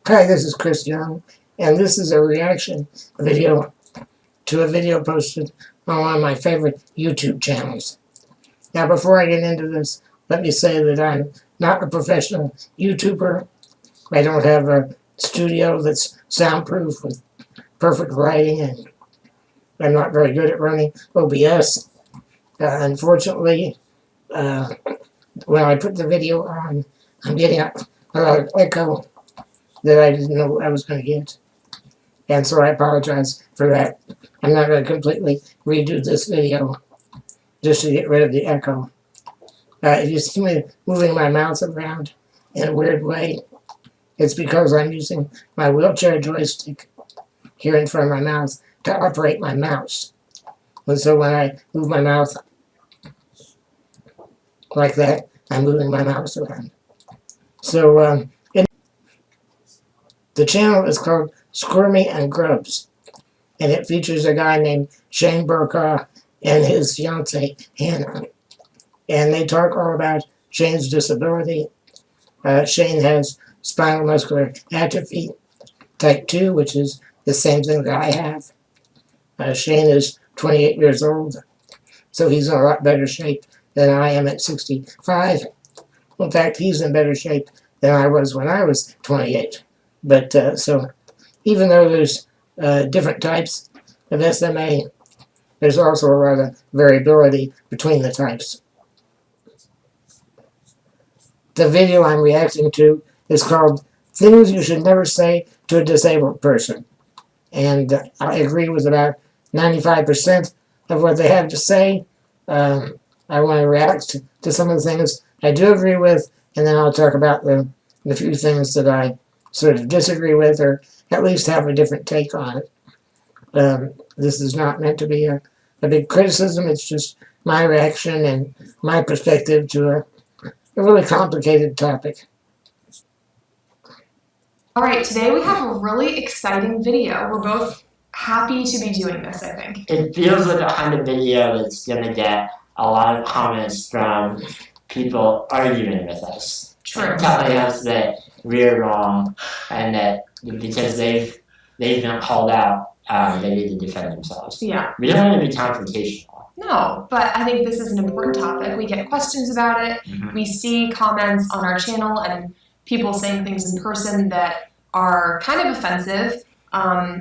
Hi, this is Chris Young, and this is a reaction video to a video posted on one of my favorite YouTube channels. Now, before I get into this, let me say that I'm not a professional YouTuber. I don't have a studio that's soundproof with perfect lighting, and I'm not very good at running OBS. Unfortunately, when I put the video on, I'm getting a lot of echo that I didn't know I was going to get. And so I apologize for that. I'm not going to completely redo this video just to get rid of the echo. If you see me moving my mouth around in a weird way, it's because I'm using my wheelchair joystick here in front of my mouth to operate my mouse. And so when I move my mouth like that, I'm moving my mouse around. So the channel is called Squirmy and Grubs, and it features a guy named Shane Burcaw and his fiancee, Hannah. And they talk all about Shane's disability. Shane has spinal muscular atrophy type 2, which is the same thing that I have. Shane is 28 years old, so he's in a lot better shape than I am at 65. In fact, he's in better shape than I was when I was 28. But so even though there's different types of SMA, there's also a lot of variability between the types. The video I'm reacting to is called Things You Should Never Say to a Disabled Person. And I agree with about 95% of what they have to say. I want to react to some of the things I do agree with, and then I'll talk about the few things that I sort of disagree with, or at least have a different take on it. This is not meant to be a big criticism. It's just my reaction and my perspective to a really complicated topic. All right, today we have a really exciting video. We're both happy to be doing this, I think. It feels like a kind of video that's going to get a lot of comments from people arguing with us. True. Telling us that we're wrong and that because they've been called out, they need to defend themselves. Yeah. We don't want to be confrontational. No, but I think this is an important topic. We get questions about it. Mm-hmm. We see comments on our channel and people saying things in person that are kind of offensive,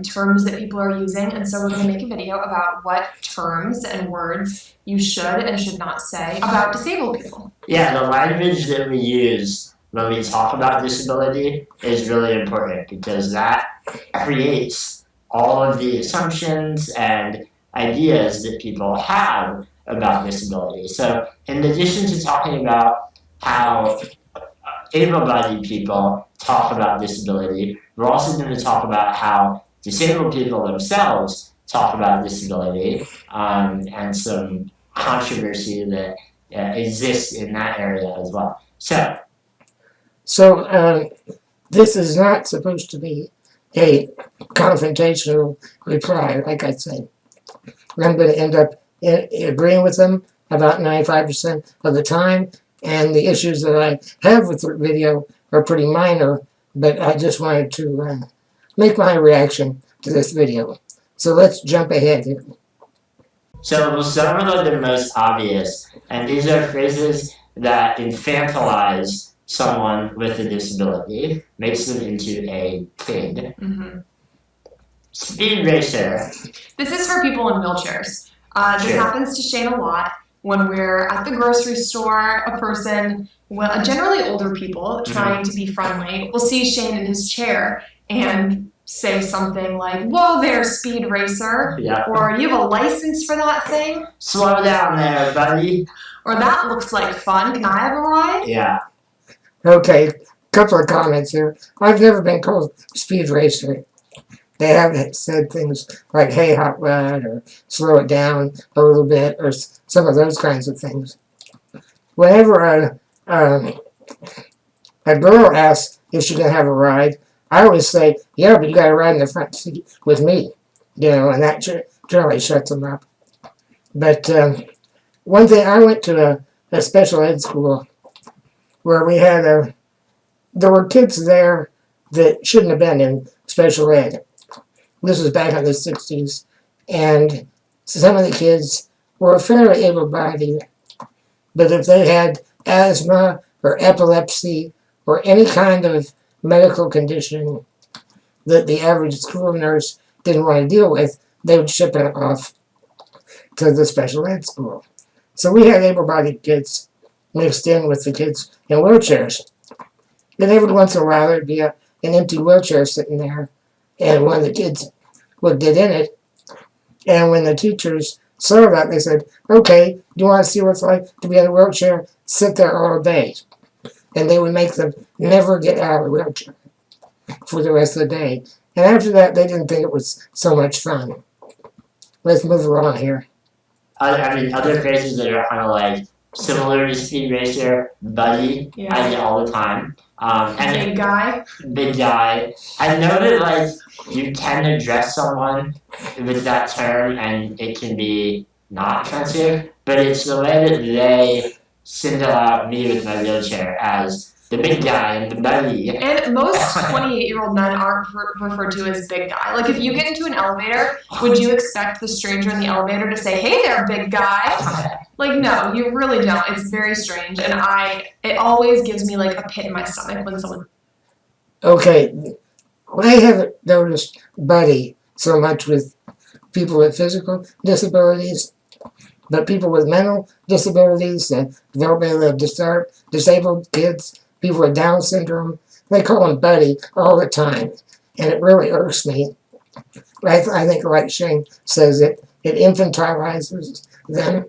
terms that people are using. And so we're going to make a video about what terms and words you should and should not say about disabled people. Yeah, the language that we use when we talk about disability is really important because that creates all of the assumptions and ideas that people have about disability. So in addition to talking about how able-bodied people talk about disability, we're also going to talk about how disabled people themselves talk about disability, and some controversy that exists in that area as well. So this is not supposed to be a confrontational reply, like I said. I'm going to end up agreeing with them about 95% of the time, and the issues that I have with the video are pretty minor, but I just wanted to make my reaction to this video. So let's jump ahead here. So we'll start with the most obvious, and these are phrases that infantilize someone with a disability, makes them into a kid. Mm-hmm. Speed racer. This is for people in wheelchairs. This happens to Shane a lot. When we're at the grocery store, a person, generally older people, trying to be friendly, will see Shane in his chair and say something like, "Whoa there, speed racer," or "You have a license for that thing?" "Slow down there, buddy." Or "That looks like fun. Can I have a ride?" Yeah. Okay, couple of comments here. I've never been called speed racer. They have said things like, "Hey, hot rod," or "Slow it down a little bit," or some of those kinds of things. Whenever a girl asks if she can have a ride, I always say, "Yeah, but you got to ride in the front seat with me," and that generally shuts them up. But one thing, I went to a special ed school where we had there were kids there that shouldn't have been in special ed. This was back in the 60s, and some of the kids were fairly able-bodied, but if they had asthma or epilepsy or any kind of medical condition that the average school nurse didn't want to deal with, they would ship it off to the special ed school. So we had able-bodied kids mixed in with the kids in wheelchairs. And every once in a while there'd be an empty wheelchair sitting there, and one of the kids would get in it. And when the teachers saw that, they said, "Okay, do you want to see what it's like to be in a wheelchair? Sit there all day." And they would make them never get out of the wheelchair for the rest of the day. And after that, they didn't think it was so much fun. Let's move along here. Other phrases that are kind of like similar to Speed Racer, buddy, Yeah. I get all the time. And Big guy. big guy. I know that like you can address someone with that term and it can be not offensive, but it's the way that they single out me with my wheelchair as the big guy and the buddy. And most 28-year-old men aren't referred to as big guy. Like if you get into an elevator, would you expect the stranger in the elevator to say, "Hey there, big guy"? Like no, you really don't. It's very strange, and it always gives me like a pit in my stomach when someone. Okay, I haven't noticed buddy so much with people with physical disabilities, but people with mental disabilities and developmentally disabled kids, people with Down syndrome, they call him buddy all the time, and it really irks me. I think, like Shane says, it infantilizes them,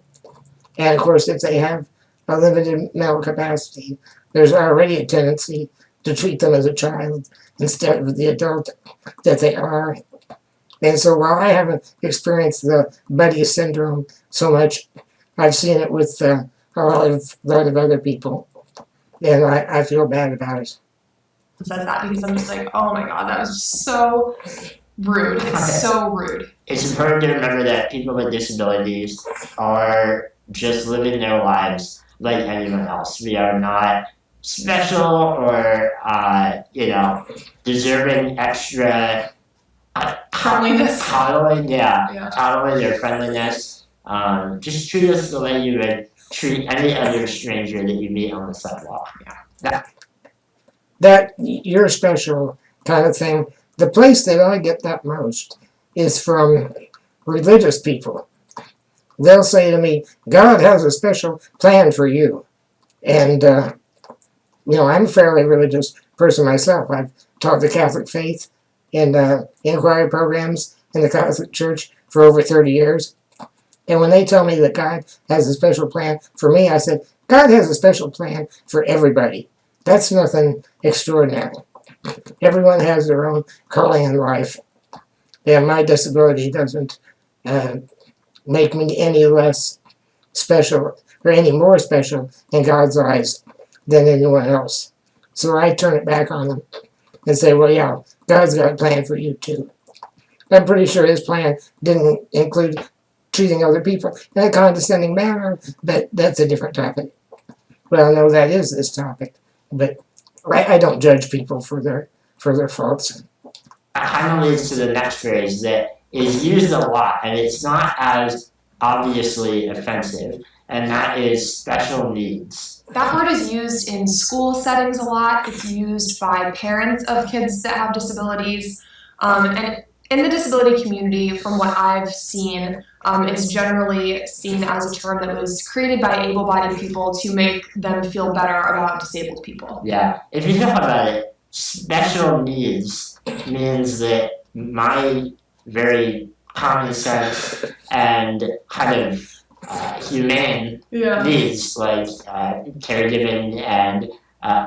and of course, if they have a limited mental capacity, there's already a tendency to treat them as a child instead of the adult that they are. And so while I haven't experienced the buddy syndrome so much, I've seen it with a lot of other people. And I feel bad about it. Says that because I'm just like, oh my god, that was so rude. It's so rude. It's important to remember that people with disabilities are just living their lives like anyone else. We are not special or, deserving extra Friendliness. coddling, Yeah. coddling or friendliness. Just treat us the way you would treat any other stranger that you meet on the sidewalk. That you're special kind of thing, the place that I get that most is from religious people. They'll say to me, "God has a special plan for you." And, I'm a fairly religious person myself. I've taught the Catholic faith in inquiry programs in the Catholic Church for over 30 years. And when they tell me that God has a special plan for me, I said, God has a special plan for everybody. That's nothing extraordinary. Everyone has their own calling in life. And my disability doesn't make me any less special or any more special in God's eyes than anyone else. So I turn it back on them and say, well, yeah, God's got a plan for you too. I'm pretty sure his plan didn't include treating other people in a condescending manner, but that's a different topic. Well, no, that is this topic, but I don't judge people for their faults. That kind of leads to the next phrase that is used a lot, and it's not as obviously offensive, and that is special needs. That word is used in school settings a lot. It's used by parents of kids that have disabilities. And in the disability community, from what I've seen, it's generally seen as a term that was created by able-bodied people to make them feel better about disabled people. Yeah, if you think about it, special needs means that my very common sense and kind of humane needs, like caregiving and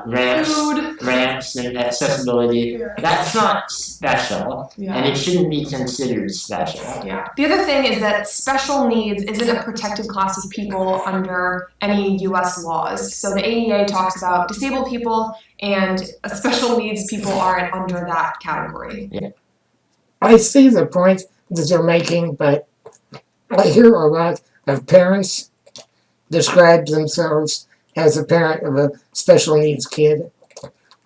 ramps and accessibility, that's not special, and it shouldn't be considered special. Yeah. The other thing is that special needs isn't a protected class of people under any U.S. laws. So the ADA talks about disabled people, and special needs people aren't under that category. Yeah. I see the point that they're making, but I hear a lot of parents describe themselves as a parent of a special needs kid.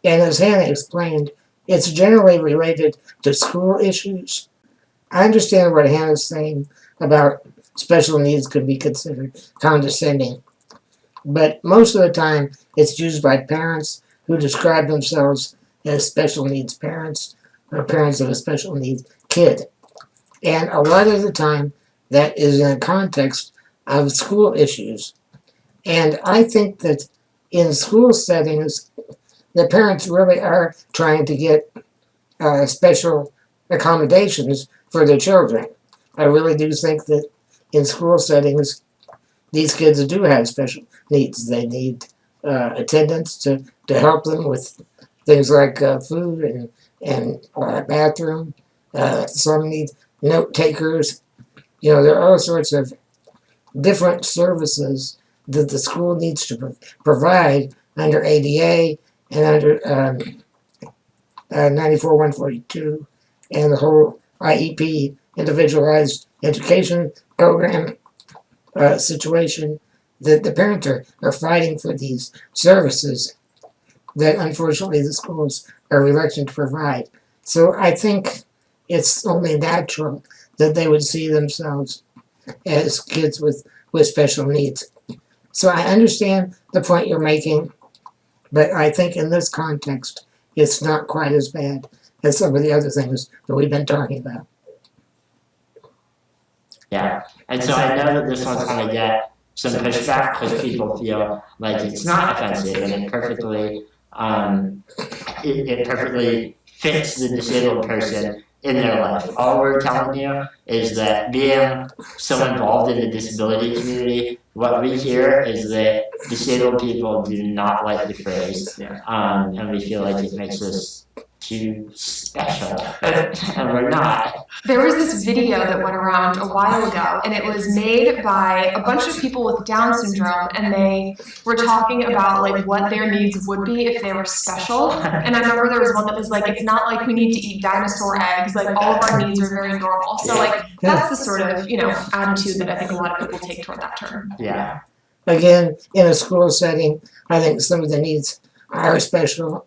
And as Hannah explained, it's generally related to school issues. I understand what Hannah's saying about special needs could be considered condescending, but most of the time it's used by parents who describe themselves as special needs parents or parents of a special needs kid. And a lot of the time that is in a context of school issues. And I think that in school settings, the parents really are trying to get special accommodations for their children. I really do think that in school settings, these kids do have special needs. They need attendants to help them with things like food and bathroom. Some need note takers. You know, there are all sorts of different services that the school needs to provide under ADA and under 94-142 and the whole IEP, individualized education program situation, that the parents are fighting for these services that unfortunately the schools are reluctant to provide. So I think it's only natural that they would see themselves as kids with special needs. So I understand the point you're making, but I think in this context, it's not quite as bad as some of the other things that we've been talking about. Yeah, and so I know that this one's going to get some pushback because people feel like it's not offensive and it perfectly fits the disabled person in their life. All we're telling you is that being so involved in the disability community, what we hear is that disabled people do not like the phrase, and we feel like it makes us too special, and we're not. There was this video that went around a while ago, and it was made by a bunch of people with Down syndrome, and they were talking about like what their needs would be if they were special. And I remember there was one that was like, it's not like we need to eat dinosaur eggs, like all of our needs are very normal. So like that's the sort of, you know, attitude that I think a lot of people take toward that term. Yeah. Again, in a school setting, I think some of the needs are special,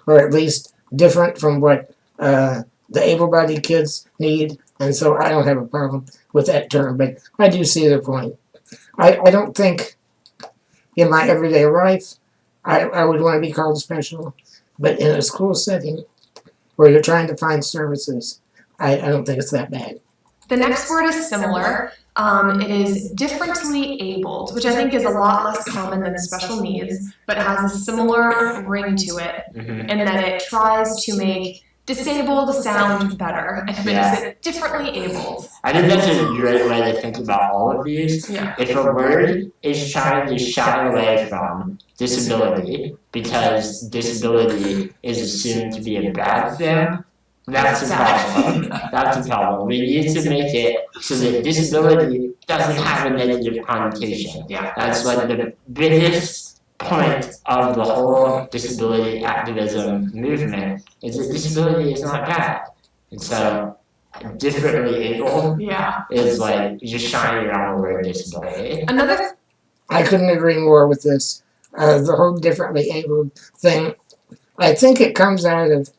or at least different from what the able-bodied kids need, and so I don't have a problem with that term, but I do see their point. I don't think in my everyday life I would want to be called special, but in a school setting where you're trying to find services, I don't think it's that bad. The next word is similar. It is differently abled, which I think is a lot less common than special needs, but has a similar ring to it, in that it tries to make disabled sound better and makes it differently abled. I think that's a great way to think about all of these. Yeah. If a word is trying to shy away from disability because disability is assumed to be a bad thing, that's a problem. That's a problem. We need to make it so that disability doesn't have a negative connotation. Yeah. That's like the biggest point of the whole disability activism movement is that disability is not bad. And so differently able is like just shining around the word disability. I couldn't agree more with this. The whole differently abled thing, I think it comes out of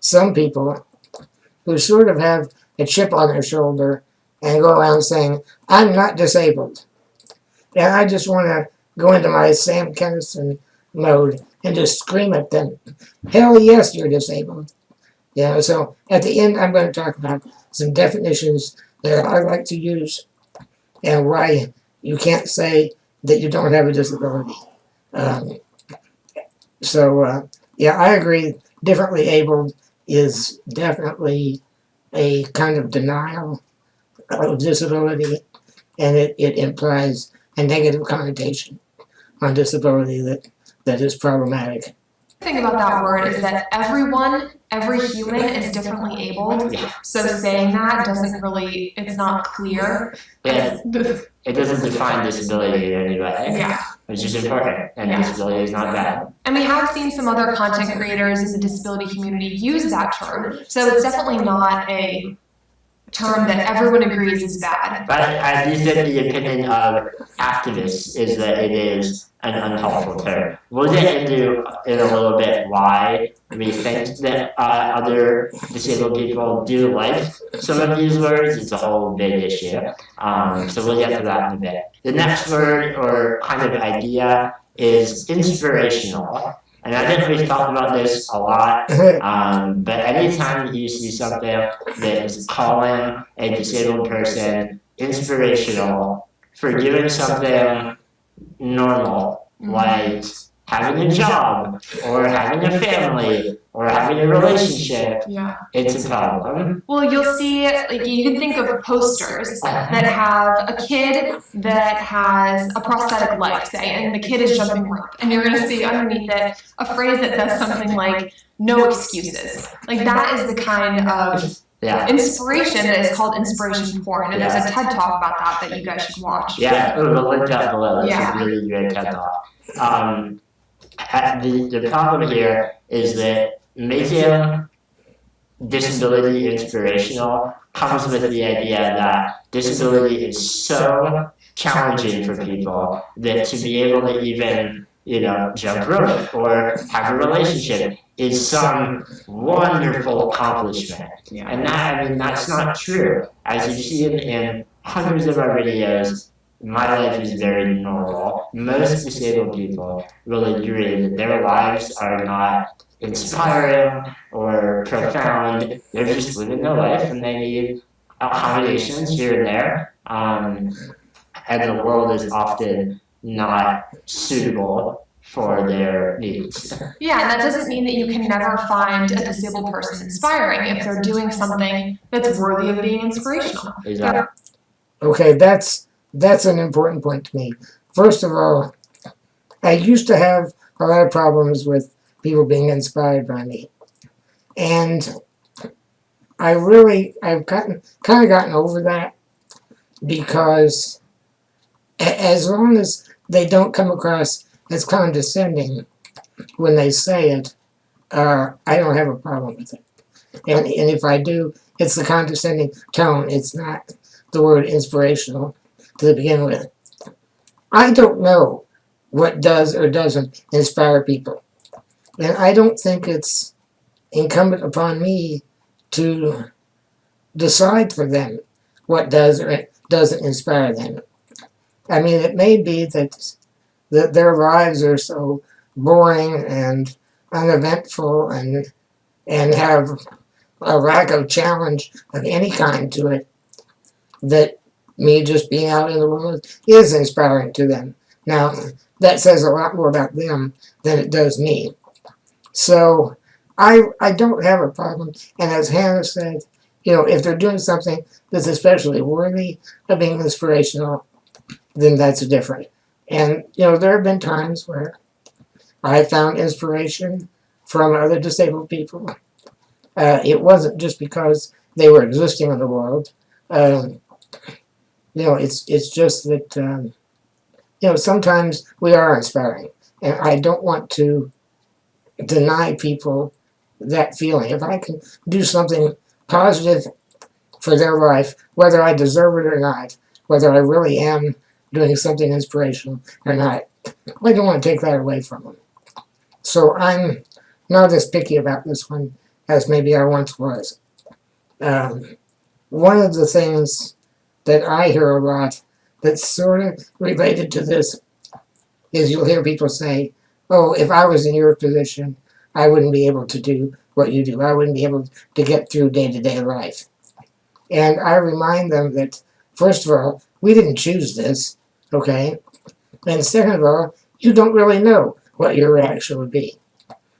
some people who sort of have a chip on their shoulder and go around saying, I'm not disabled. And I just want to go into my Sam Kennison mode and just scream at them, hell yes, you're disabled. You know, so at the end, I'm going to talk about some definitions that I like to use and why you can't say that you don't have a disability. Yeah, I agree. Differently abled is definitely a kind of denial of disability, and it implies a negative connotation on disability that is problematic. The thing about that word is that every human is differently abled, so saying that doesn't really, it's not clear. It doesn't define disability in any way, which is important, and disability is not bad. And we have seen some other content creators in the disability community use that term, so it's definitely not a term that everyone agrees is bad. But I do think the opinion of activists is that it is an unhelpful term. We'll get into in a little bit why we think that other disabled people do like some of these words. It's a whole big issue. So we'll get to that in a bit. The next word or kind of idea is inspirational. And I think we've talked about this a lot, but anytime you see something that is calling a disabled person inspirational for doing something normal, like having a job, or having a family, or having a relationship, Yeah. it's a problem. Well, you'll see, like, you can think of posters that have a kid that has a prosthetic leg, say, and the kid is jumping rope, and you're going to see underneath it a phrase that says something like, no excuses. Like, that is the kind of inspiration that is called inspiration porn, and there's a TED Talk about that you guys should watch. Yeah, we'll link that below. It's a really great TED Talk. The problem here is that making disability inspirational comes with the idea that disability is so challenging for people that to be able to even, jump rope or have a relationship is some wonderful accomplishment. And that's not true. As you've seen in hundreds of our videos, my life is very normal. Most disabled people will agree that their lives are not inspiring or profound. They're just living their life and they need accommodations here and there. And the world is often not suitable for their needs. Yeah, and that doesn't mean that you can never find a disabled person inspiring if they're doing something that's worthy of being inspirational. Exactly. Okay, that's an important point to me. First of all, I used to have a lot of problems with people being inspired by me. And I've kind of gotten over that, because as long as they don't come across as condescending when they say it, I don't have a problem with it. And if I do, it's the condescending tone. It's not the word inspirational to begin with. I don't know what does or doesn't inspire people. And I don't think it's incumbent upon me to decide for them what does or doesn't inspire them. I mean, it may be that their lives are so boring and uneventful and have a lack of challenge of any kind to it, that me just being out in the world is inspiring to them. Now, that says a lot more about them than it does me. So I don't have a problem. And as Hannah said, if they're doing something that's especially worthy of being inspirational, then that's different. And, there have been times where I found inspiration from other disabled people. It wasn't just because they were existing in the world. It's just that, sometimes we are inspiring. And I don't want to deny people that feeling. If I can do something positive for their life, whether I deserve it or not, whether I really am doing something inspirational or not, I don't want to take that away from them. So I'm not as picky about this one as maybe I once was. One of the things that I hear a lot that's sort of related to this is you'll hear people say, oh, if I was in your position, I wouldn't be able to do what you do. I wouldn't be able to get through day-to-day life. And I remind them that, first of all, we didn't choose this, okay? And second of all, you don't really know what your reaction would be.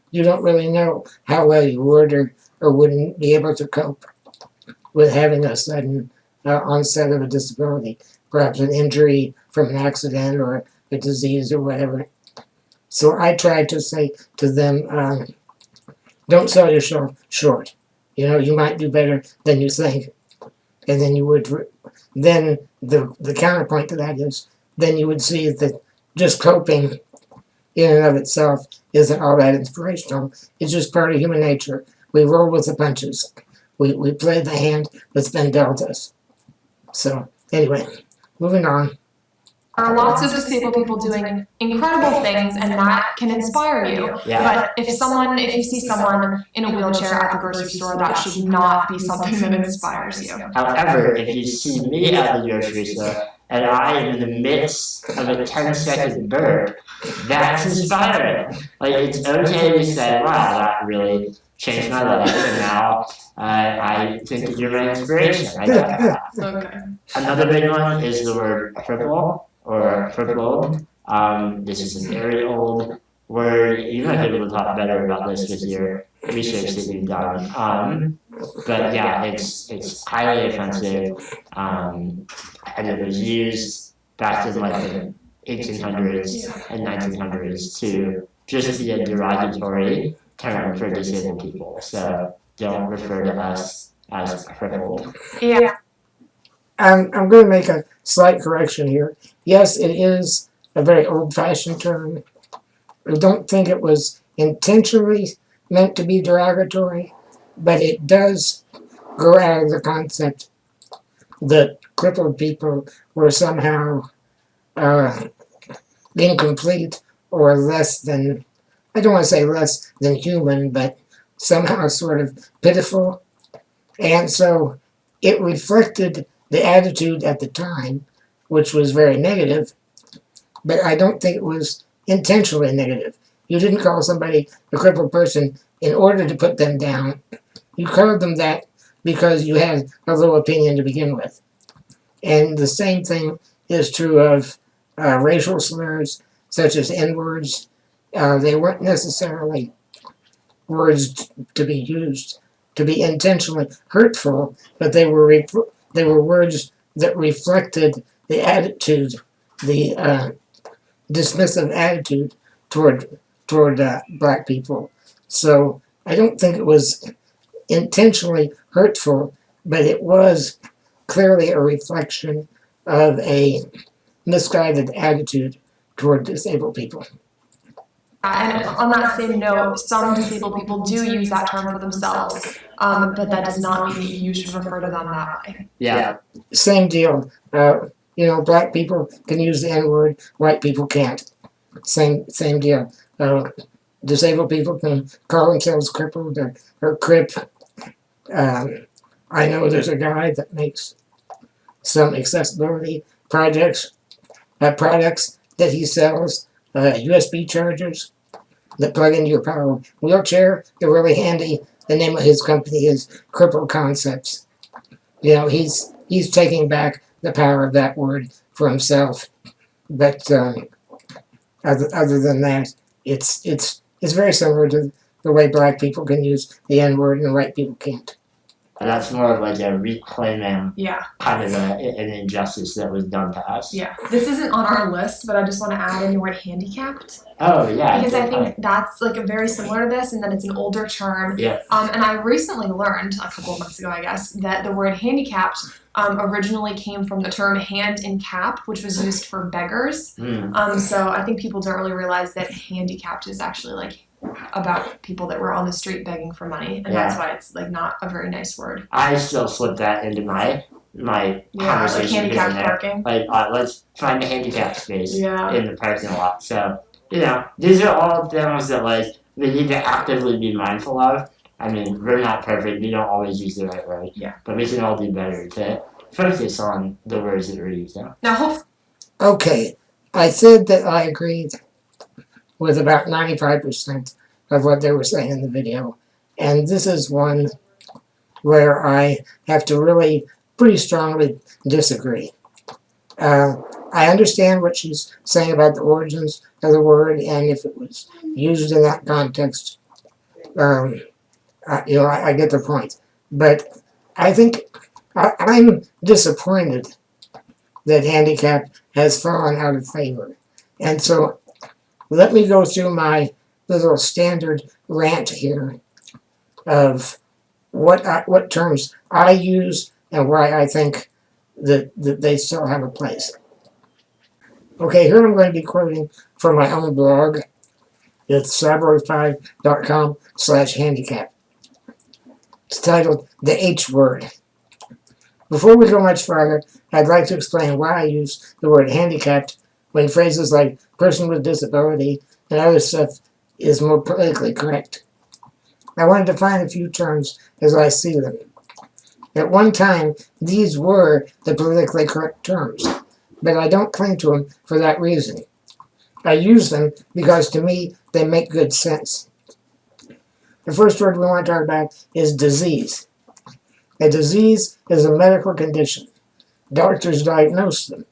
You don't really know how well you would or wouldn't be able to cope with having a sudden onset of a disability, perhaps an injury from an accident or a disease or whatever. So I try to say to them, don't sell yourself short. You might do better than you think. And then you would, then the counterpoint to that is, then you would see that just coping in and of itself isn't all that inspirational. It's just part of human nature. We roll with the punches. we play the hand that's been dealt us. So anyway, moving on. There are lots of disabled people doing incredible things, and that can inspire you. But if you see someone in a wheelchair at the grocery store, that should not be something that inspires you. However, if you see me at the grocery store and I am in the midst of a 10-second burp, that's inspiring. Like, it's okay to say, wow, that really changed my life, and now I think that you're my inspiration. I get that. Okay. Another big one is the word cripple or crippled. This is a very old word. You might be able to talk better about this with your research that you've done. But yeah, it's highly offensive, and it was used back in like the 1800s and 1900s to just be a derogatory term for disabled people. So don't refer to us as crippled. Yeah. I'm going to make a slight correction here. Yes, it is a very old-fashioned term. I don't think it was intentionally meant to be derogatory, but it does grow out of the concept that crippled people were somehow incomplete or less than, I don't want to say less than human, but somehow sort of pitiful. And so it reflected the attitude at the time, which was very negative, but I don't think it was intentionally negative. You didn't call somebody a crippled person in order to put them down. You called them that because you had a low opinion to begin with. And the same thing is true of racial slurs, such as N-words. They weren't necessarily words to be used to be intentionally hurtful, but they were words that reflected the attitude, the dismissive attitude toward black people. So I don't think it was intentionally hurtful, but it was clearly a reflection of a misguided attitude toward disabled people. And on that same note, some disabled people do use that term for themselves, but that does not mean that you should refer to them that way. Yeah. Same deal. Black people can use the N-word, white people can't. Same deal. Disabled people can call themselves crippled or crip. I know there's a guy that makes some accessibility products that he sells, USB chargers that plug into your power wheelchair. They're really handy. The name of his company is Crippled Concepts. He's taking back the power of that word for himself. But other than that, it's very similar to the way black people can use the N-word and white people can't. That's more of like a reclaiming Yeah. kind of an injustice that was done to us. Yeah. This isn't on our list, but I just want to add in the word handicapped. Oh, yeah. Because I think that's like very similar to this, and then it's an older term. Yeah. And I recently learned, a couple of months ago, I guess, that the word handicapped originally came from the term hand in cap, which was used for beggars. So I think people don't really realize that handicapped is actually like about people that were on the street begging for money, and that's why it's like not a very nice word. I still slip that into my conversation. Like handicapped parking. Like, let's find a handicap space in the parking lot. So, these are all things that like we need to actively be mindful of. I mean, we're not perfect. We don't always use the right word. Yeah. But we can all do better to focus on the words that we're using. Now, Okay, I said that I agreed with about 95% of what they were saying in the video. And this is one where I have to really pretty strongly disagree. I understand what she's saying about the origins of the word, and if it was used in that context, I get the point. But I think I'm disappointed that handicap has fallen out of favor. And so let me go through my little standard rant here of what terms I use and why I think that they still have a place. Okay, here I'm going to be quoting from my own blog. It's sabro5.com/handicap. It's titled The H Word. Before we go much farther, I'd like to explain why I use the word handicapped when phrases like person with disability and other stuff is more politically correct. I want to define a few terms as I see them. At one time, these were the politically correct terms, but I don't cling to them for that reason. I use them because to me they make good sense. The first word we want to talk about is disease. A disease is a medical condition. Doctors diagnose them.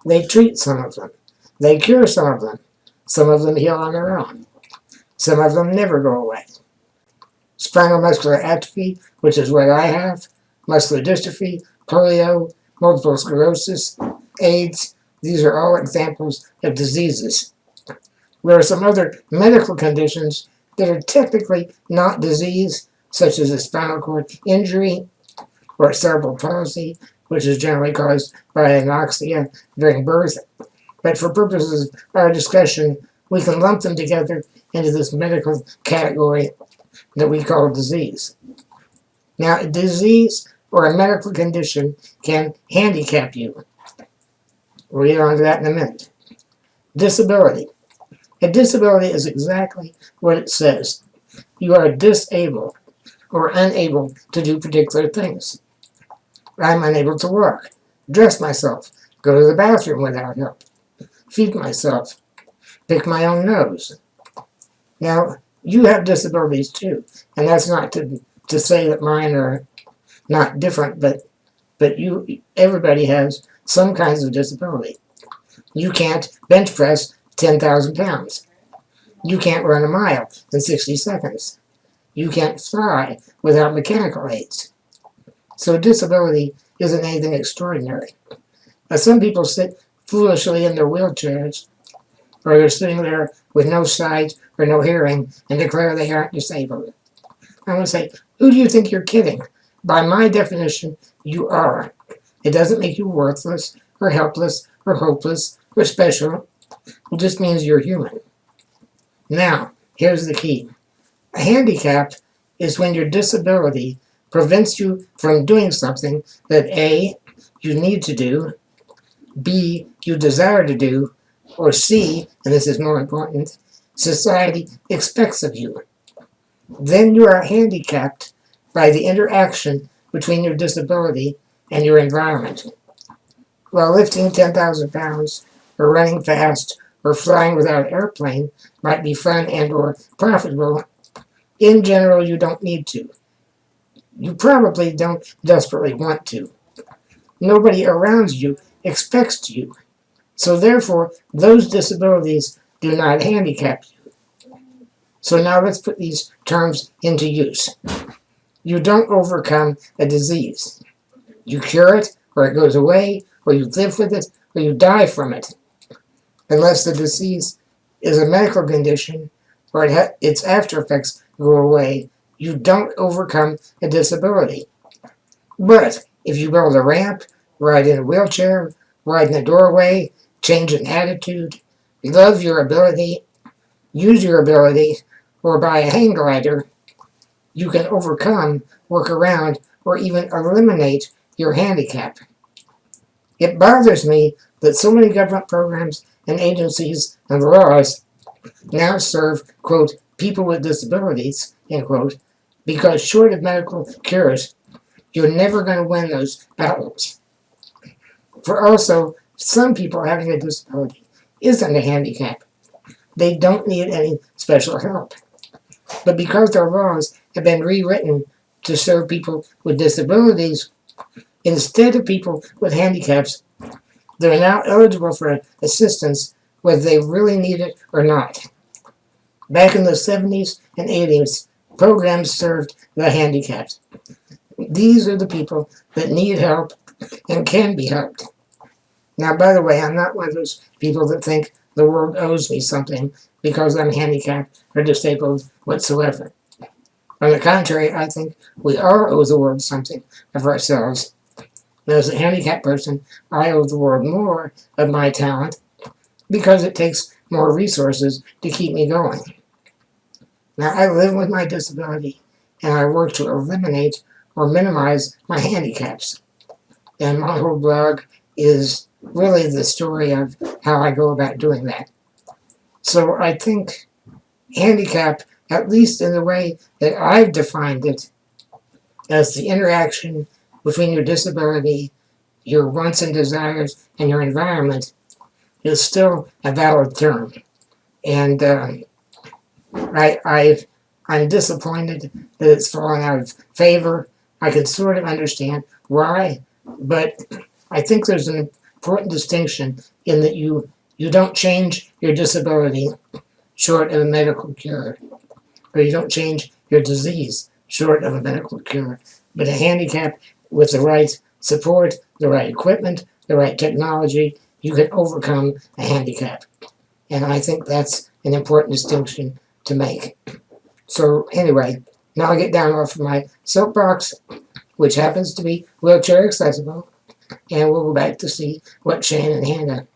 They treat some of them. They cure some of them. Some of them heal on their own. Some of them never go away. Spinal muscular atrophy, which is what I have, muscular dystrophy, polio, multiple sclerosis, AIDS, these are all examples of diseases. There are some other medical conditions that are technically not disease, such as a spinal cord injury or cerebral palsy, which is generally caused by anoxia during birth. But for purposes of our discussion, we can lump them together into this medical category that we call disease. Now, a disease or a medical condition can handicap you. We'll get on to that in a minute. Disability. A disability is exactly what it says. You are disabled or unable to do particular things. I'm unable to walk, dress myself, go to the bathroom without help, feed myself, pick my own nose. Now, you have disabilities too, and that's not to say that mine are not different, but everybody has some kinds of disability. You can't bench press 10,000 pounds. You can't run a mile in 60 seconds. You can't fly without mechanical aids. So disability isn't anything extraordinary. Now, some people sit foolishly in their wheelchairs, or they're sitting there with no sight or no hearing and declare they aren't disabled. I want to say, who do you think you're kidding? By my definition, you are. It doesn't make you worthless or helpless or hopeless or special. It just means you're human. Now, here's the key. A handicap is when your disability prevents you from doing something that A, you need to do, B, you desire to do, or C, and this is more important, society expects of you. Then you are handicapped by the interaction between your disability and your environment. While lifting 10,000 pounds, or running fast, or flying without an airplane might be fun and or profitable, in general you don't need to. You probably don't desperately want to. Nobody around you expects you. So therefore, those disabilities do not handicap you. So now let's put these terms into use. You don't overcome a disease. You cure it, or it goes away, or you live with it, or you die from it. Unless the disease is a medical condition, or its after effects go away, you don't overcome a disability. But if you build a ramp, ride in a wheelchair, ride in a doorway, change an attitude, love your ability, use your ability, or buy a hang glider, you can overcome, work around, or even eliminate your handicap. It bothers me that so many government programs and agencies and laws now serve, quote, people with disabilities, end quote, because short of medical cures, you're never going to win those battles. For also, some people having a disability isn't a handicap. They don't need any special help. But because our laws have been rewritten to serve people with disabilities, instead of people with handicaps, they're now eligible for assistance whether they really need it or not. Back in the 70s and 80s, programs served the handicapped. These are the people that need help and can be helped. Now, by the way, I'm not one of those people that think the world owes me something because I'm handicapped or disabled whatsoever. On the contrary, I think we all owe the world something of ourselves. And as a handicapped person, I owe the world more of my talent because it takes more resources to keep me going. Now, I live with my disability, and I work to eliminate or minimize my handicaps. And my whole blog is really the story of how I go about doing that. So I think handicap, at least in the way that I've defined it, as the interaction between your disability, your wants and desires, and your environment, is still a valid term. And I'm disappointed that it's fallen out of favor. I can sort of understand why, but I think there's an important distinction in that you don't change your disability short of a medical cure, or you don't change your disease short of a medical cure. But a handicap with the right support, the right equipment, the right technology, you can overcome a handicap. And I think that's an important distinction to make. So anyway, now I get down off of my soapbox, which happens to be wheelchair accessible, and we'll go back to see what Shane and Hannah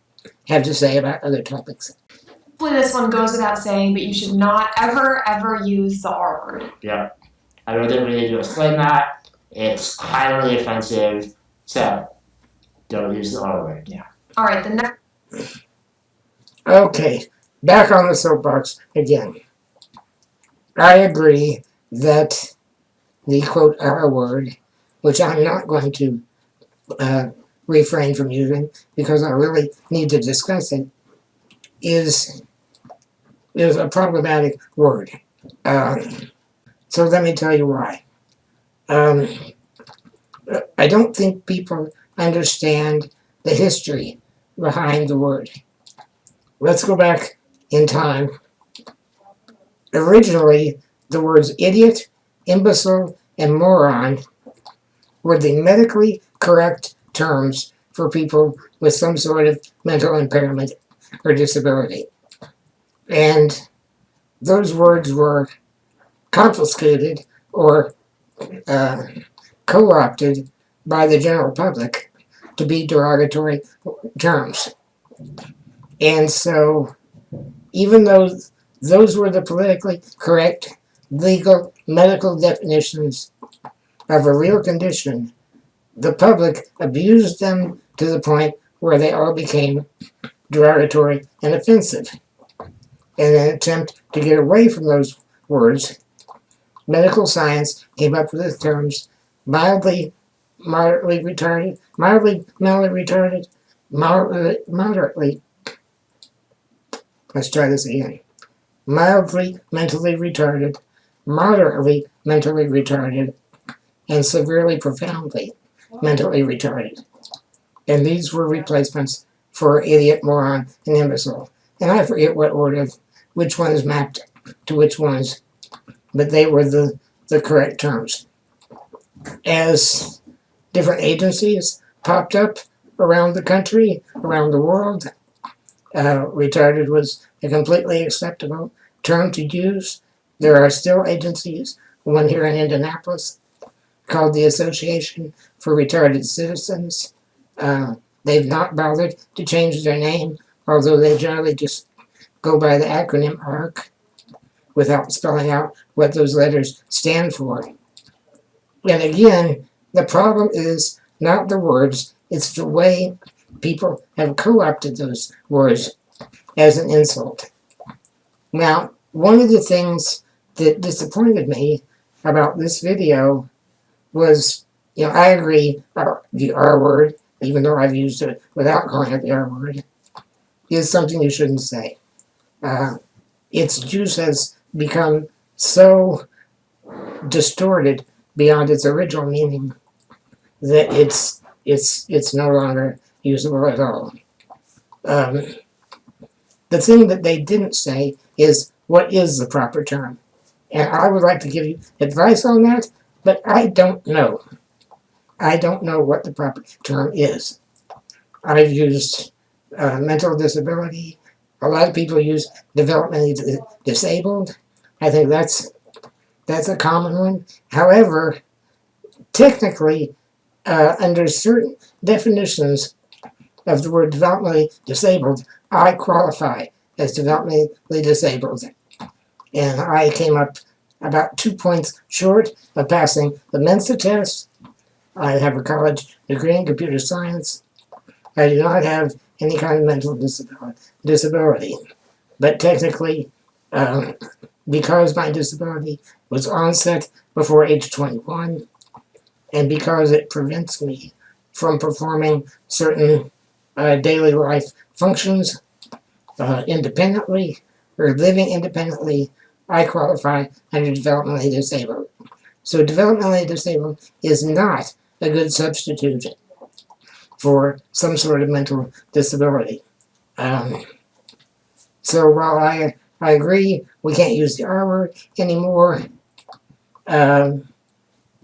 have to say about other topics. Hopefully this one goes without saying, but you should not ever use the R word. Yeah. I don't really need to explain that. It's highly offensive, so don't use the R word. Yeah. All right, the next. Okay, back on the soapbox again. I agree that the quote R word, which I'm not going to refrain from using because I really need to discuss it, is a problematic word. So let me tell you why. I don't think people understand the history behind the word. Let's go back in time. Originally, the words idiot, imbecile, and moron were the medically correct terms for people with some sort of mental impairment or disability. And those words were confiscated or co-opted by the general public to be derogatory terms. And so, even though those were the politically correct, legal, medical definitions of a real condition, the public abused them to the point where they all became derogatory and offensive. In an attempt to get away from those words, medical science came up with the terms mildly, moderately retarded, mildly mentally retarded, moderately, let's try this again, mildly mentally retarded, moderately mentally retarded, and severely profoundly mentally retarded. And these were replacements for idiot, moron, and imbecile. And I forget what order, which ones mapped to which ones, but they were the correct terms. As different agencies popped up around the country, around the world, retarded was a completely acceptable term to use. There are still agencies, one here in Indianapolis, called the Association for Retarded Citizens. They've not bothered to change their name, although they generally just go by the acronym ARC without spelling out what those letters stand for. And again, the problem is not the words, it's the way people have co-opted those words as an insult. Now, one of the things that disappointed me about this video was, I agree the R word, even though I've used it without calling it the R word, is something you shouldn't say. Its use has become so distorted beyond its original meaning that it's no longer usable at all. The thing that they didn't say is, what is the proper term? And I would like to give you advice on that, but I don't know. I don't know what the proper term is. I've used mental disability. A lot of people use developmentally disabled. I think that's a common one. However, technically, under certain definitions of the word developmentally disabled, I qualify as developmentally disabled. And I came up about 2 points short of passing the Mensa test. I have a college degree in computer science. I do not have any kind of mental disability. But technically, because my disability was onset before age 21, and because it prevents me from performing certain daily life functions independently or living independently, I qualify under developmentally disabled. So developmentally disabled is not a good substitute for some sort of mental disability. So while I agree we can't use the R word anymore, we're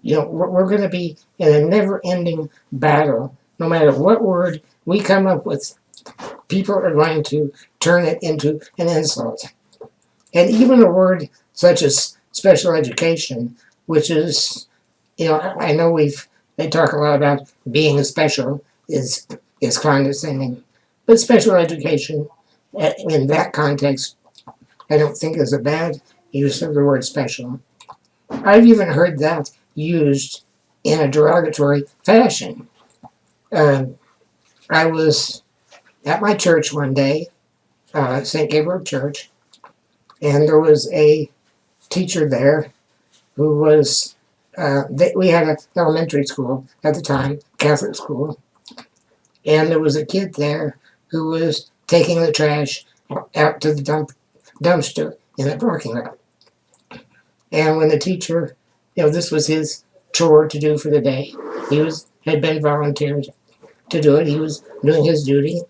going to be in a never-ending battle. No matter what word we come up with, people are going to turn it into an insult. And even a word such as special education, which is, I know they talk a lot about being special is condescending, but special education in that context, I don't think is a bad use of the word special. I've even heard that used in a derogatory fashion. I was at my church one day, St. Gabriel Church, and there was a teacher there who was, we had an elementary school at the time, Catholic school, and there was a kid there who was taking the trash out to the dumpster in the parking lot. And when the teacher, this was his chore to do for the day, had been volunteered to do it. He was doing his duty.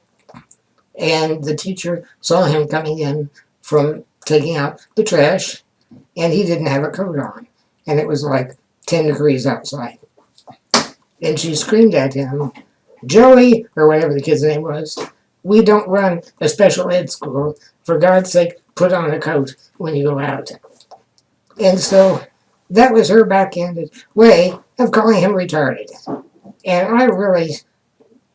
And the teacher saw him coming in from taking out the trash, and he didn't have a coat on. And it was like 10 degrees outside. And she screamed at him, "Joey," or whatever the kid's name was, "we don't run a special ed school. For God's sake, put on a coat when you go out." And so that was her backhanded way of calling him retarded. And I really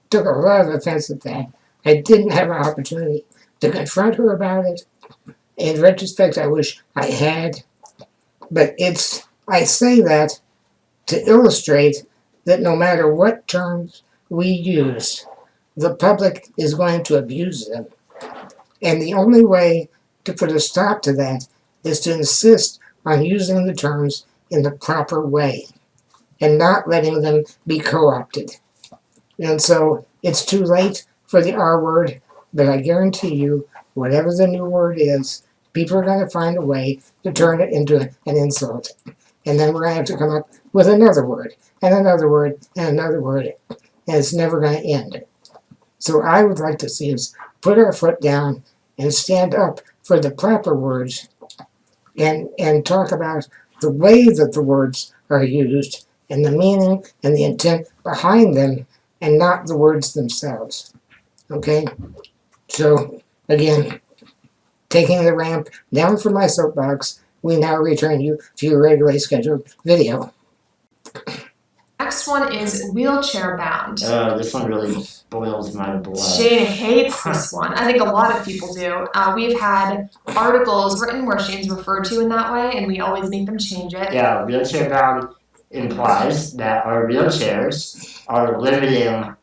took a lot of offense at that. I didn't have an opportunity to confront her about it. In retrospect, I wish I had. But I say that to illustrate that no matter what terms we use, the public is going to abuse them. And the only way to put a stop to that is to insist on using the terms in the proper way and not letting them be co-opted. And so it's too late for the R word, but I guarantee you, whatever the new word is, people are going to find a way to turn it into an insult. And then we're going to have to come up with another word, and another word, and another word, and it's never going to end. So I would like to see us put our foot down and stand up for the proper words and talk about the way that the words are used and the meaning and the intent behind them and not the words themselves. Okay? So, again, taking the ramp down from my soapbox, we now return you to your regularly scheduled video. Next one is wheelchair bound. This one really boils my blood. Shane hates this one. I think a lot of people do. We've had articles written where Shane's referred to in that way, and we always make them change it. Yeah, wheelchair bound implies that our wheelchairs are limiting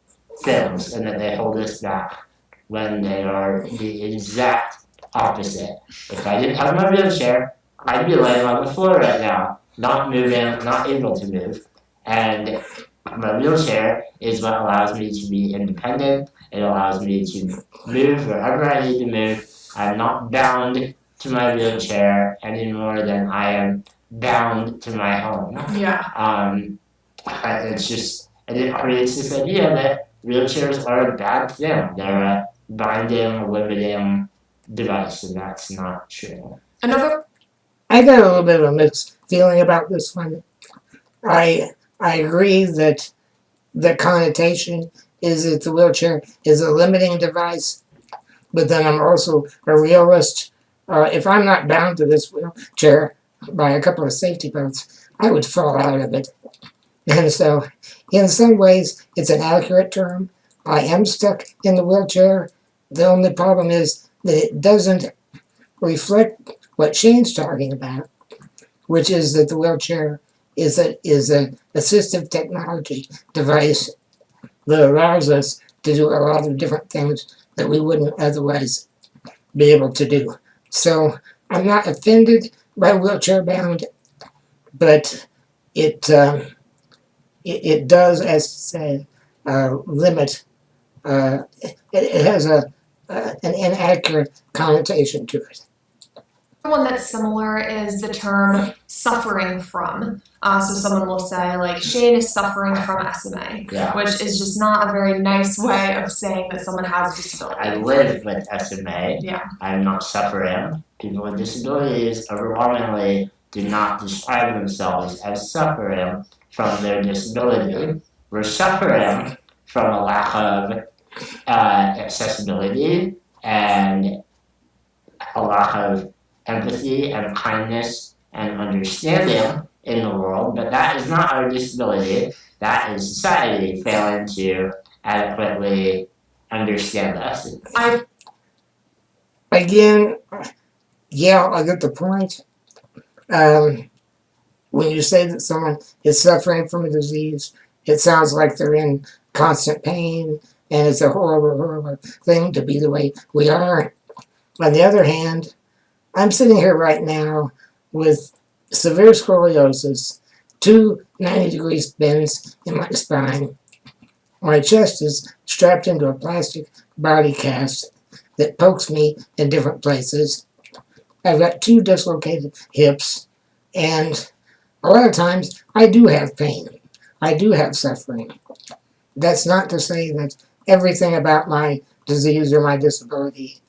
things and that they hold us back when they are the exact opposite. If I didn't have my wheelchair, I'd be laying on the floor right now, not moving, not able to move. And my wheelchair is what allows me to be independent. It allows me to move wherever I need to move. I'm not bound to my wheelchair any more than I am bound to my home. Yeah. It creates this idea that wheelchairs are a bad thing. They're a binding, limiting device, and that's not true. I got a little bit of a mixed feeling about this one. I agree that the connotation is that the wheelchair is a limiting device, but then I'm also a realist. If I'm not bound to this wheelchair by a couple of safety belts, I would fall out of it. And so, in some ways, it's an accurate term. I am stuck in the wheelchair. The only problem is that it doesn't reflect what Shane's talking about, which is that the wheelchair is an assistive technology device that allows us to do a lot of different things that we wouldn't otherwise be able to do. So I'm not offended by wheelchair bound, but it does, as to say, limit. It has an inaccurate connotation to it. One that's similar is the term suffering from. So someone will say, like, Shane is suffering from SMA, Yeah. which is just not a very nice way of saying that someone has a disability. I live with SMA. Yeah. I'm not suffering. People with disabilities overwhelmingly do not describe themselves as suffering from their disability. We're suffering from a lack of accessibility and a lack of empathy and kindness and understanding in the world, but that is not our disability. That is society failing to adequately understand us. Again, yeah, I get the point. When you say that someone is suffering from a disease, it sounds like they're in constant pain, and it's a horrible, horrible thing to be the way we are. On the other hand, I'm sitting here right now with severe scoliosis, 2 90-degree bends in my spine. My chest is strapped into a plastic body cast that pokes me in different places. I've got 2 dislocated hips, and a lot of times I do have pain. I do have suffering. That's not to say that everything about my disease or my disability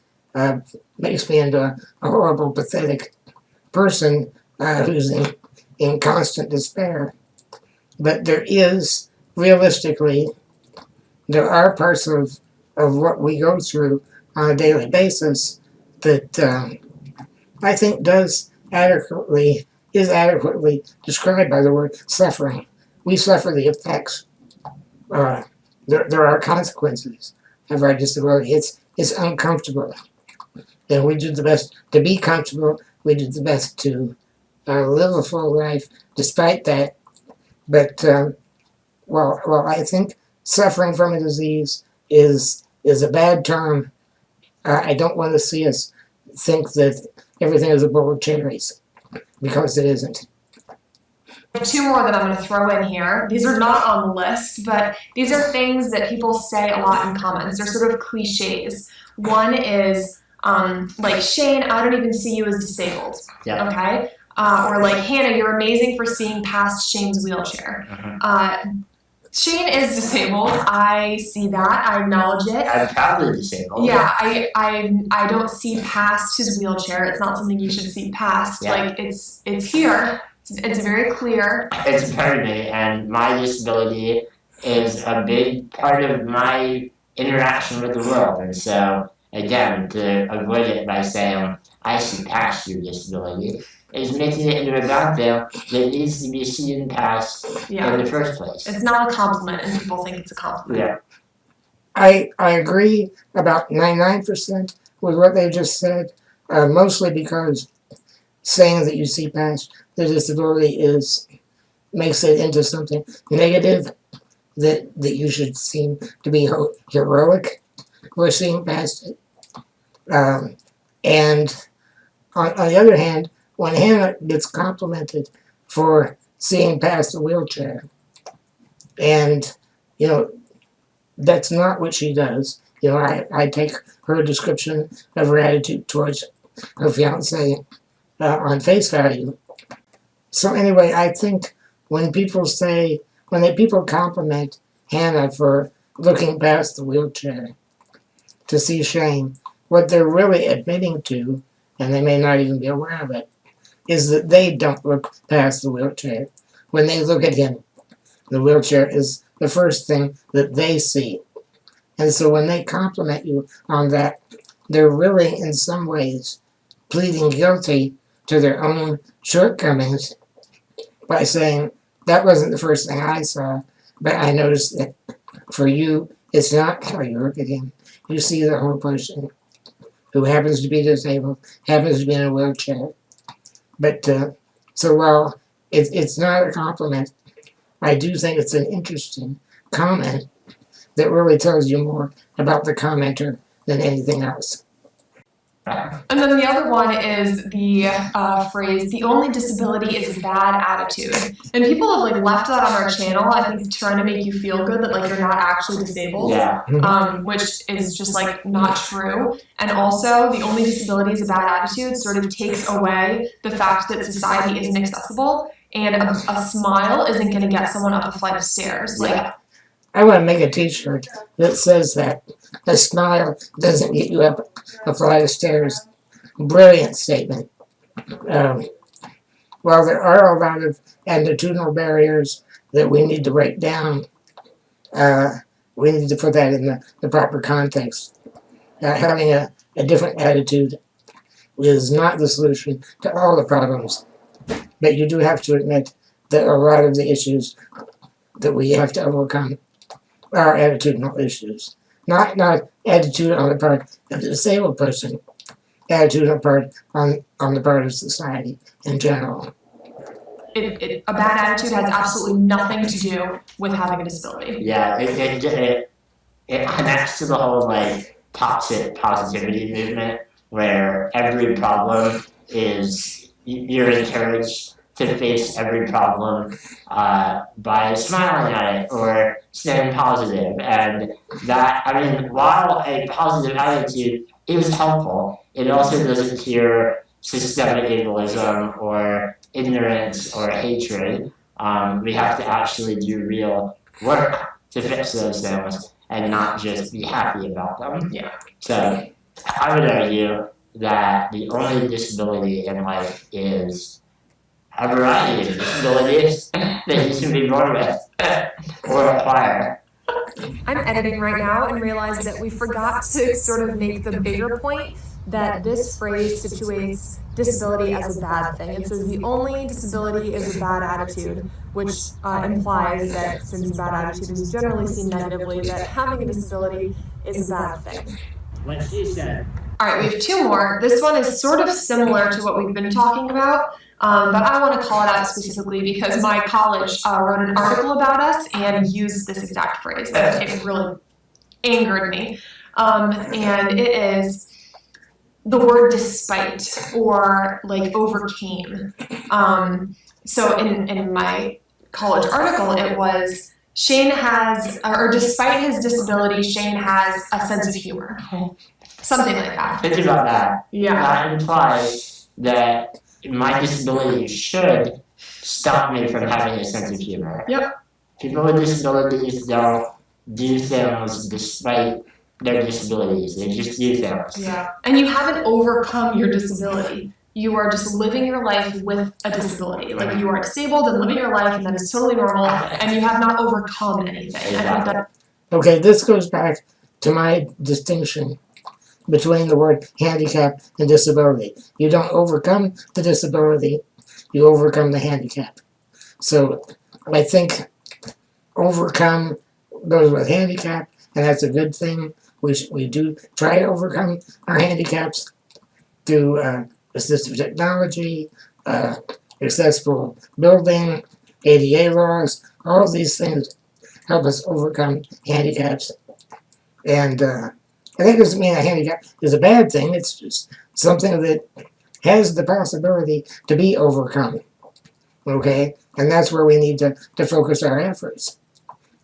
makes me into a horrible, pathetic person who's in constant despair. But there is, realistically, there are parts of what we go through on a daily basis that I think is adequately described by the word suffering. We suffer the effects. There are consequences of our disability. It's uncomfortable. And we do the best to be comfortable. We do the best to live a full life despite that. But, well, I think suffering from a disease is a bad term. I don't want to see us think that everything is a bowl of cherries, because it isn't. 2 more that I'm going to throw in here. These are not on the list, but these are things that people say a lot in comments. They're sort of cliches. One is, like, Shane, I don't even see you as disabled. Yeah. Okay? Or like, Hannah, you're amazing for seeing past Shane's wheelchair. Shane is disabled. I see that. I acknowledge it. I'm proudly disabled. Yeah, I don't see past his wheelchair. It's not something you should see past. Yeah. Like, it's here. It's very clear. It's a part of me, and my disability is a big part of my interaction with the world. And so, again, to avoid it by saying, I see past your disability, is making it into a bad thing that needs to be seen past in the first place. It's not a compliment, and people think it's a compliment. Yeah. I agree about 99% with what they just said, mostly because saying that you see past the disability makes it into something negative that you should seem to be heroic for seeing past it. And on the other hand, when Hannah gets complimented for seeing past the wheelchair, and, that's not what she does. I take her description of her attitude towards her fiancé on face value. So anyway, I think when people compliment Hannah for looking past the wheelchair to see Shane, what they're really admitting to, and they may not even be aware of it, is that they don't look past the wheelchair. When they look at him, the wheelchair is the first thing that they see. And so when they compliment you on that, they're really, in some ways, pleading guilty to their own shortcomings by saying, that wasn't the first thing I saw, but I noticed that for you, it's not how you look at him. You see the whole person who happens to be disabled, happens to be in a wheelchair. But So while it's not a compliment, I do think it's an interesting comment that really tells you more about the commenter than anything else. And then the other one is the phrase, the only disability is a bad attitude. And people have like left that on our channel, I think trying to make you feel good that like you're not actually disabled, which is just like not true. And also the only disability is a bad attitude sort of takes away the fact that society isn't accessible and a smile isn't going to get someone up a flight of stairs. Like, I want to make a t-shirt that says that a smile doesn't get you up a flight of stairs. Brilliant statement. While there are a lot of attitudinal barriers that we need to break down, we need to put that in the proper context. Having a different attitude is not the solution to all the problems, but you do have to admit that a lot of the issues that we have to overcome are attitudinal issues. Not attitude on the part of the disabled person, attitude on the part of society in general. A bad attitude has absolutely nothing to do with having a disability. Yeah, it connects to the whole like toxic positivity movement where every problem is, you're encouraged to face every problem by smiling at it or staying positive. And that, I mean, while a positive attitude is helpful, it also doesn't cure systemic ableism or ignorance or hatred. We have to actually do real work to fix those things and not just be happy about them. Yeah. So I would argue that the only disability in life is a variety of disabilities that you can be born with or acquire. I'm editing right now and realized that we forgot to sort of make the bigger point that this phrase situates disability as a bad thing. It says the only disability is a bad attitude, which implies that since a bad attitude is generally seen negatively, that having a disability is a bad thing. What she said. All right, we have two more. This one is sort of similar to what we've been talking about, but I want to call it out specifically because my college wrote an article about us and used this exact phrase. It really angered me. And it is the word despite or like overcame. So in my college article, it was Shane has, or despite his disability, Shane has a sense of humor. Something like that. Think about that. Yeah. That implies that my disability should stop me from having a sense of humor. Yep. People with disabilities don't do things despite their disabilities. They just do things. Yeah. And you haven't overcome your disability. You are just living your life with a disability. Like you are disabled and living your life, and that is totally normal, and you have not overcome anything. I think that. Okay, this goes back to my distinction between the word handicap and disability. You don't overcome the disability, you overcome the handicap. So I think overcome goes with handicap, and that's a good thing. We do try to overcome our handicaps through assistive technology, accessible building, ADA laws. All of these things help us overcome handicaps. And I think it doesn't mean a handicap is a bad thing. It's just something that has the possibility to be overcome. Okay? And that's where we need to focus our efforts.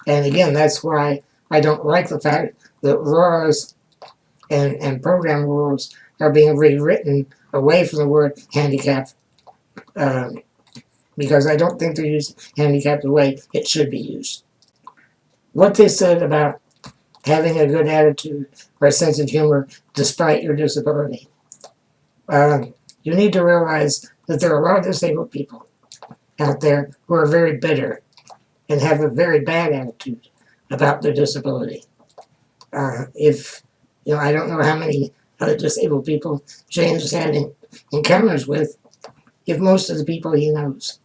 And again, that's why I don't like the fact that laws and program rules are being rewritten away from the word handicap, because I don't think they're using handicap the way it should be used. What they said about having a good attitude or a sense of humor despite your disability. You need to realize that there are a lot of disabled people out there who are very bitter and have a very bad attitude about their disability. I don't know how many other disabled people James had encounters with. If most of the people he knows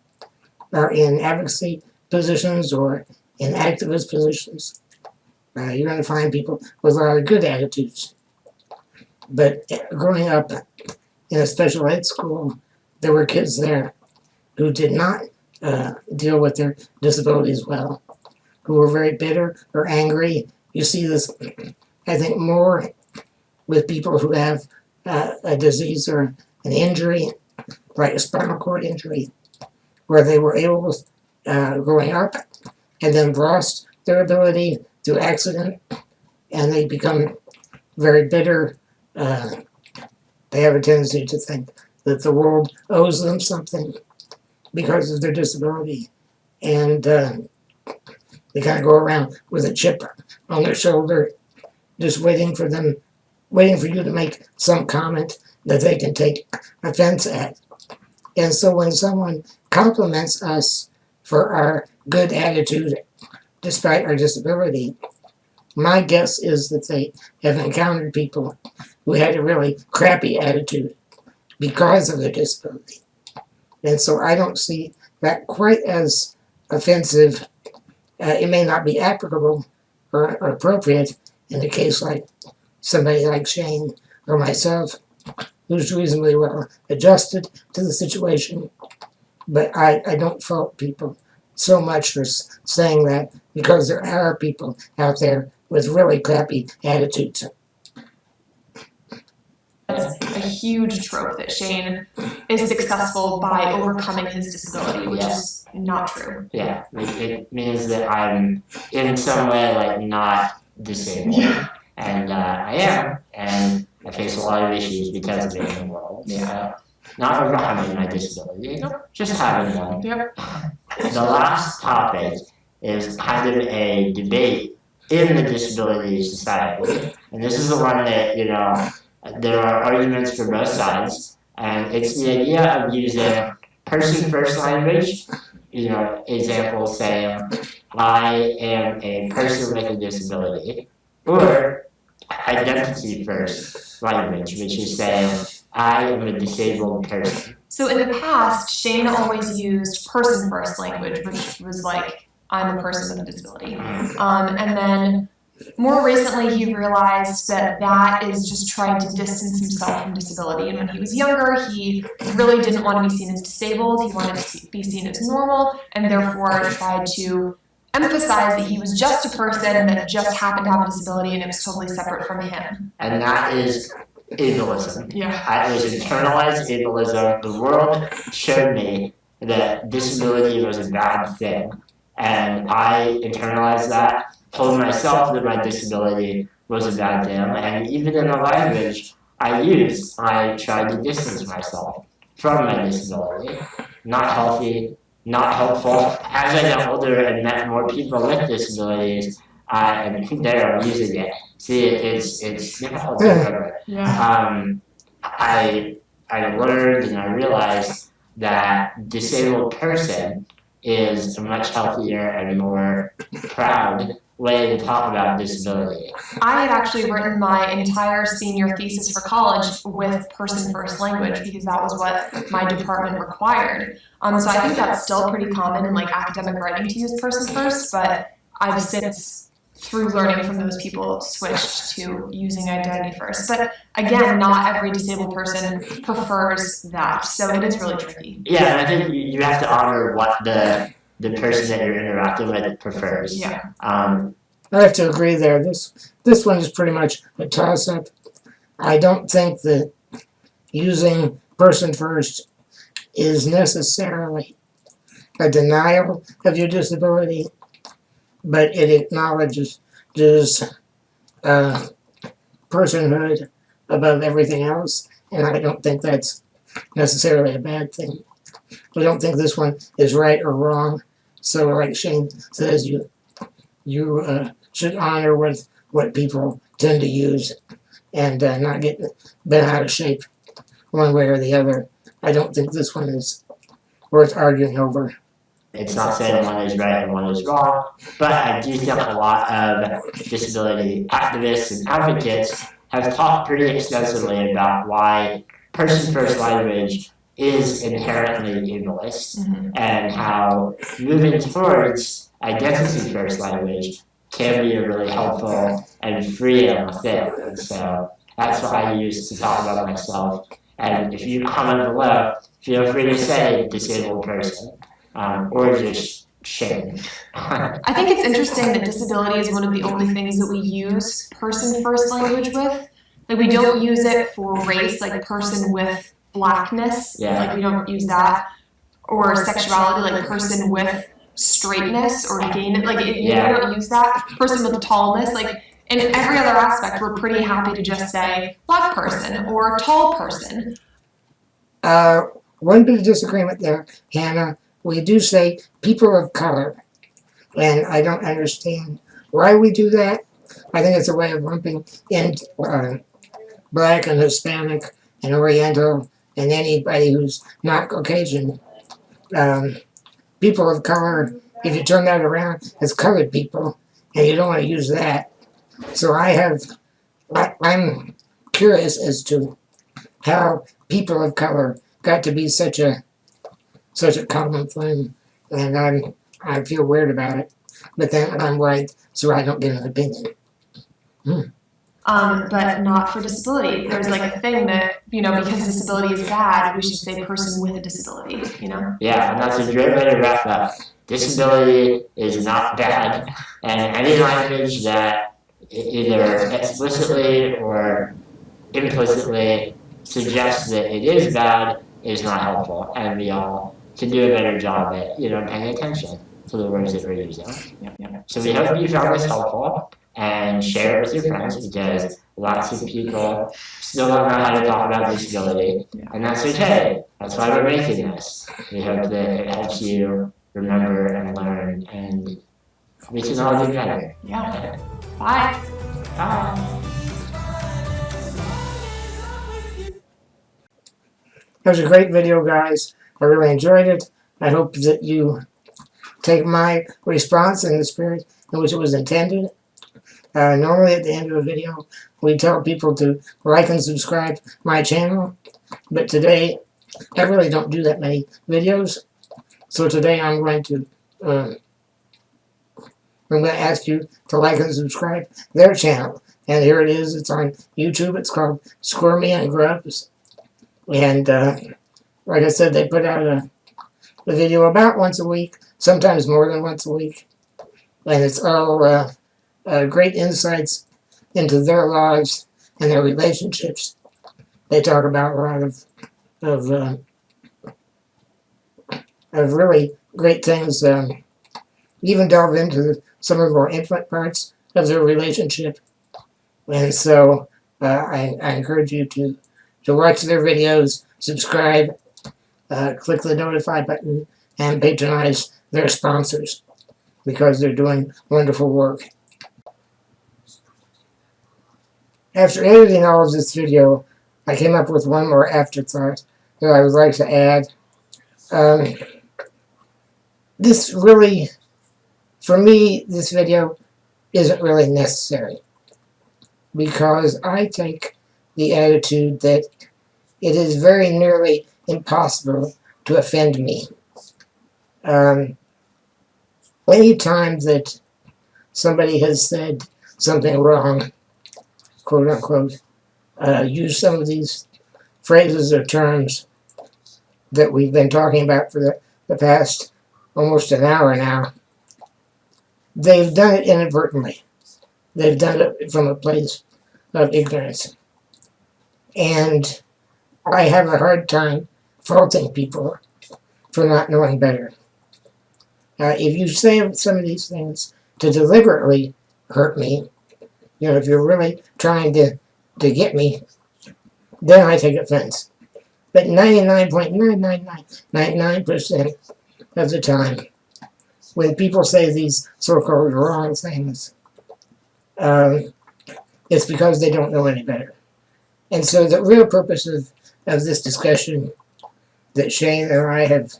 are in advocacy positions or in activist positions, you're going to find people with a lot of good attitudes. But growing up in a special ed school, there were kids there who did not deal with their disabilities well, who were very bitter or angry. You see this, I think, more with people who have a disease or an injury, like a spinal cord injury, where they were able, growing up, and then lost their ability through accident, and they become very bitter. They have a tendency to think that the world owes them something because of their disability, and they kind of go around with a chip on their shoulder, just waiting for you to make some comment that they can take offense at. And so when someone compliments us for our good attitude despite our disability, my guess is that they have encountered people who had a really crappy attitude because of their disability. And so I don't see that quite as offensive. It may not be applicable or appropriate in a case like somebody like Shane or myself, who's reasonably well adjusted to the situation. But I don't fault people so much for saying that, because there are people out there with really crappy attitudes. It's a huge trope that Shane is successful by overcoming his disability, which is not true. Yeah, it means that I'm in some way like not disabled, and I am, and I face a lot of issues because of it in the world. So not overcoming my disability, just having one. Yep. The last topic is kind of a debate in the disability society, and this is the one that, there are arguments for both sides, and it's the idea of using person-first language. Examples saying, I am a person with a disability, or identity-first language, which is saying, I am a disabled person. So in the past, Shane always used person-first language, which was like, I'm a person with a disability. And then more recently, he realized that that is just trying to distance himself from disability. And when he was younger, he really didn't want to be seen as disabled. He wanted to be seen as normal, and therefore tried to emphasize that he was just a person that just happened to have a disability and it was totally separate from him. And that is ableism. Yeah. It was internalized ableism. The world showed me that disability was a bad thing, and I internalized that, told myself that my disability was a bad thing, and even in the language I used, I tried to distance myself from my disability. Not healthy, not helpful. As I got older and met more people with disabilities, and there I'm using it. See, it's difficult to remember. Yeah. I learned and I realized that disabled person is a much healthier and more proud way to talk about disability. I had actually written my entire senior thesis for college with person-first language because that was what my department required. So I think that's still pretty common in like academic writing to use person-first, but I've since, through learning from those people, switched to using identity first. But again, not every disabled person prefers that, so it is really tricky. Yeah, and I think you have to honor what the person that you're interacting with prefers. Yeah. I have to agree there. This one is pretty much a toss-up. I don't think that using person first is necessarily a denial of your disability, but it acknowledges personhood above everything else, and I don't think that's necessarily a bad thing. I don't think this one is right or wrong. So, like Shane says, you should honor what people tend to use, and not get bent out of shape one way or the other. I don't think this one is worth arguing over. It's not saying one is right and one is wrong, but I do think a lot of disability activists and advocates have talked pretty extensively about why person-first language is inherently ableist, and how moving towards identity-first language can be a really helpful and freeing thing. And so that's what I use to talk about myself And if you comment below, feel free to say disabled person, or just Shane. I think it's interesting that disability is one of the only things that we use person-first language with. Like, we don't use it for race, like person with blackness, like we don't use that, or sexuality, like person with straightness or gayness, like we don't use that. Person with tallness, like in every other aspect, we're pretty happy to just say black person or tall person. One bit of disagreement there, Hannah. We do say people of color, and I don't understand why we do that. I think it's a way of lumping in black and Hispanic and Oriental and anybody who's not Caucasian. People of color, if you turn that around, it's colored people, and you don't want to use that. So I'm curious as to how people of color got to be such a common thing, and I feel weird about it. But then I'm white, so I don't get an opinion. But not for disability. There's like a thing that, because disability is bad, we should say person with a disability, Yeah, and that's a great way to wrap up. Disability is not bad, and any language that either explicitly or implicitly suggests that it is bad is not helpful, and we all can do a better job at paying attention to the words that we're using. So we hope you found this helpful, and share it with your friends, because lots of people still don't know how to talk about disability, and that's okay. That's why we're making this. We hope that it helps you remember and learn, and we can all do better. Yeah. Bye. Bye. That was a great video, guys. I really enjoyed it. I hope that you take my response in the spirit in which it was intended. Normally at the end of a video, we tell people to like and subscribe my channel, but today I really don't do that many videos. So today I'm going to ask you to like and subscribe their channel. And here it is. It's on YouTube. It's called Squirmy and Grubs. And like I said, they put out a video about once a week, sometimes more than once a week. And it's all great insights into their lives and their relationships. They talk about a lot of really great things. Even delve into some of the more intimate parts of their relationship. And so I encourage you to watch their videos, subscribe, click the notify button, and patronize their sponsors, because they're doing wonderful work. After editing all of this video, I came up with one more afterthought that I would like to add. This really, for me, this video isn't really necessary, because I take the attitude that it is very nearly impossible to offend me. Any time that somebody has said something wrong, quote unquote, use some of these phrases or terms that we've been talking about for the past almost an hour now, they've done it inadvertently. They've done it from a place of ignorance. And I have a hard time faulting people for not knowing better. If you say some of these things to deliberately hurt me, if you're really trying to get me, then I take offense. But 99.99999% of the time, when people say these so-called wrong things, it's because they don't know any better. And so the real purpose of this discussion that Shane and I have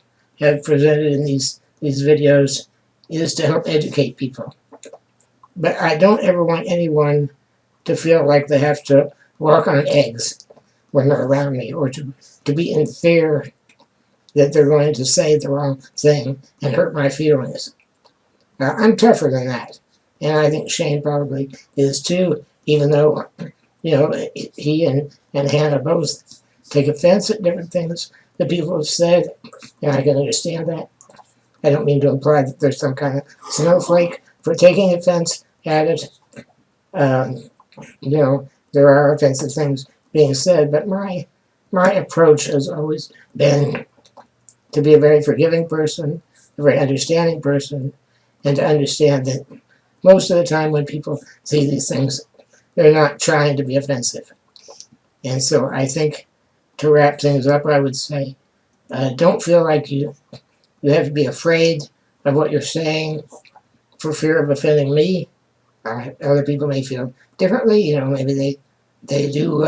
presented in these videos is to help educate people. But I don't ever want anyone to feel like they have to walk on eggs when they're around me, or to be in fear that they're going to say the wrong thing and hurt my feelings. I'm tougher than that, and I think Shane probably is too, even though he and Hannah both take offense at different things that people have said, and I can understand that. I don't mean to imply that there's some kind of snowflake for taking offense at it. You know, there are offensive things being said, but my approach has always been to be a very forgiving person, a very understanding person, and to understand that most of the time when people see these things, they're not trying to be offensive. And so I think, to wrap things up, I would say, don't feel like you have to be afraid of what you're saying for fear of offending me. Other people may feel differently. You know, maybe they do.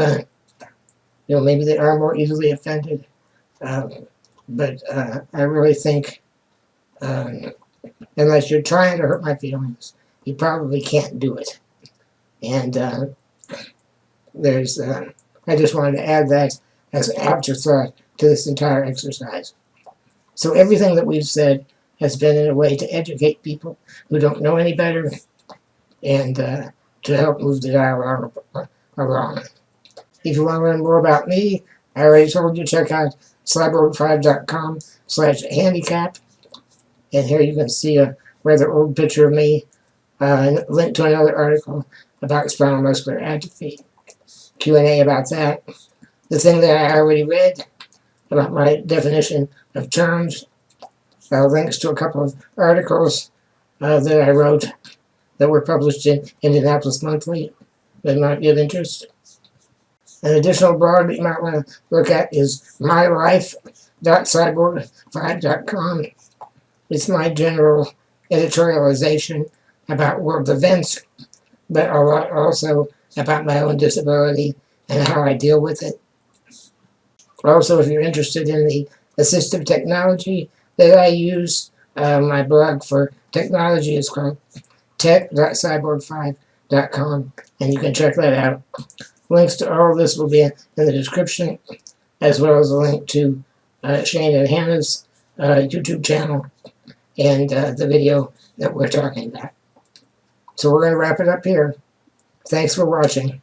You know, maybe they are more easily offended. But I really think, unless you're trying to hurt my feelings, you probably can't do it. And I just wanted to add that as an afterthought to this entire exercise. So everything that we've said has been in a way to educate people who don't know any better and to help move the dialogue along. If you want to learn more about me, I already told you, check out cyborg5.com/handicap. And here you can see a rather old picture of me, and a link to another article about spinal muscular atrophy. Q&A about that. The thing that I already read about my definition of terms, links to a couple of articles that I wrote that were published in Indianapolis Monthly that might be of interest. An additional blog that you might want to look at is mylife.cyborg5.com. It's my general editorialization about world events, but a lot also about my own disability and how I deal with it. Also, if you're interested in the assistive technology that I use, my blog for technology is called tech.cyborg5.com, and you can check that out. Links to all of this will be in the description, as well as a link to Shane and Hannah's YouTube channel and the video that we're talking about. So we're going to wrap it up here. Thanks for watching.